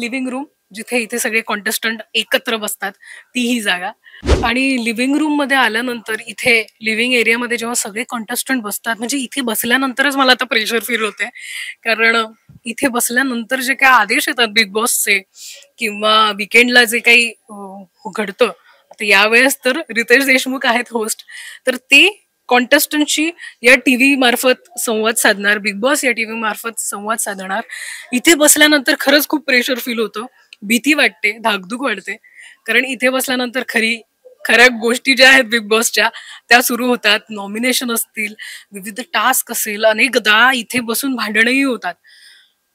Living room जिथे इथे सगळे कॉन्टेस्टंट एकत्र बसतात ती ही जागा. आणि लिव्हिंग रूम मध्ये आल्यानंतर इथे लिव्हिंग एरियामध्ये जेव्हा सगळे कॉन्टेस्टंट बसतात म्हणजे इथे बसल्यानंतरच मला आता प्रेशर फील होते. कारण इथे बसल्यानंतर जे काही आदेश येतात बिग बॉसचे किंवा विकेंडला जे काही घडतं, आता यावेळेस तर रितेश देशमुख आहेत होस्ट, तर ते कॉन्टेस्टंटशी या टीव्ही मार्फत संवाद साधणार, बिग बॉस या टीव्ही मार्फत संवाद साधणार. इथे बसल्यानंतर खरंच खूप प्रेशर फील होतं, भीती वाटते, धाकधूक वाटते. कारण इथे बसल्यानंतर खऱ्या गोष्टी ज्या आहेत बिग बॉसच्या त्या सुरू होतात. नॉमिनेशन असतील, विविध टास्क असेल, अनेकदा इथे बसून भांडणही होतात.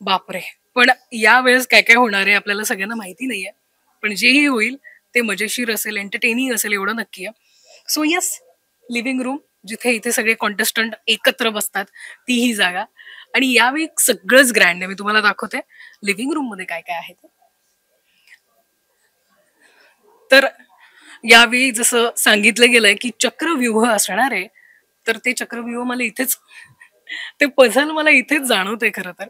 बापरे. पण यावेळेस काय काय होणार आहे आपल्याला सगळ्यांना माहिती नाहीये. पण जेही होईल ते मजेशीर असेल, एंटरटेनिंग असेल एवढं नक्की आहे. सो येस, लिव्हिंग रूम जिथे इथे सगळे कॉन्टेस्टंट एकत्र बसतात ती ही जागा. आणि यावेळी सगळंच ग्रँड आहे. मी तुम्हाला दाखवते लिव्हिंग रूम मध्ये काय काय आहे ते. तर यावेळी जसं सांगितलं गेलंय की चक्रव्यूह असणार आहे, तर ते चक्रव्यूह मला इथेच ते पझल मला इथेच जाणवतंय खरं तर.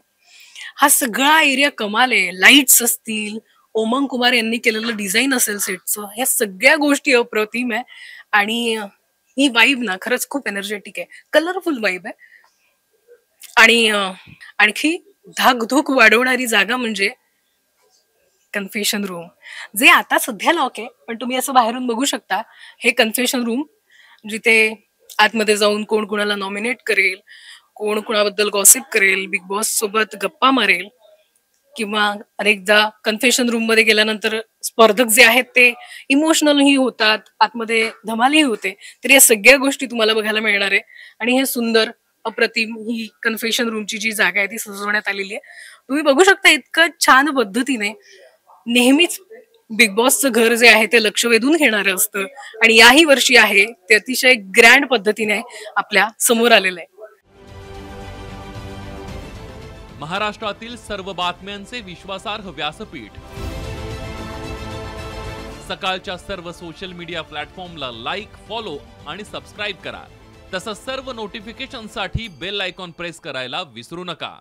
हा सगळा एरिया कमाल आहे. लाईट्स असतील, ओमंग कुमार यांनी केलेलं डिझाईन असेल सेटचं, ह्या सगळ्या गोष्टी अप्रतिम आहे. आणि ही वाईब ना खरंच खूप एनर्जेटिक आहे, कलरफुल वाईब आहे. आणि आणखी धाकधूक वाढवणारी जागा म्हणजे कन्फेशन रूम, जे आता सध्या लॉक आहे पण तुम्ही असं बाहेरून बघू शकता. हे कन्फेशन रूम जिथे आतमध्ये जाऊन कोण कुणाला नॉमिनेट करेल, कोण कुणाबद्दल गॉसिप करेल, बिग बॉस सोबत गप्पा मारेल, किंवा अनेकदा कन्फेशन रूम मध्ये गेल्यानंतर स्पर्धक जे आहेत ते इमोशनलही होतात, आतमध्ये धमालही होते. तर या सगळ्या गोष्टी तुम्हाला बघायला मिळणार आहे. आणि हे सुंदर अप्रतिम ही कन्फेशन रूमची जी जागा आहे ती सजवण्यात आलेली आहे. तुम्ही बघू शकता इतकं छान पद्धतीने. नेहमीच बिग बॉसचं घर जे आहे ते लक्ष वेधून घेणारं असतं आणि याही वर्षी आहे ते अतिशय ग्रँड पद्धतीने आपल्या समोर आलेलं आहे. महाराष्ट्रातील सर्व बातम्यांचे विश्वासार्ह व्यासपीठ. सकाळच्या सर्व सोशल मीडिया प्लॅटफॉर्मला लाईक, फॉलो आणि सबस्क्राईब करा. तसंच सर्व नोटिफिकेशनसाठी बेल आयकॉन प्रेस करायला विसरू नका.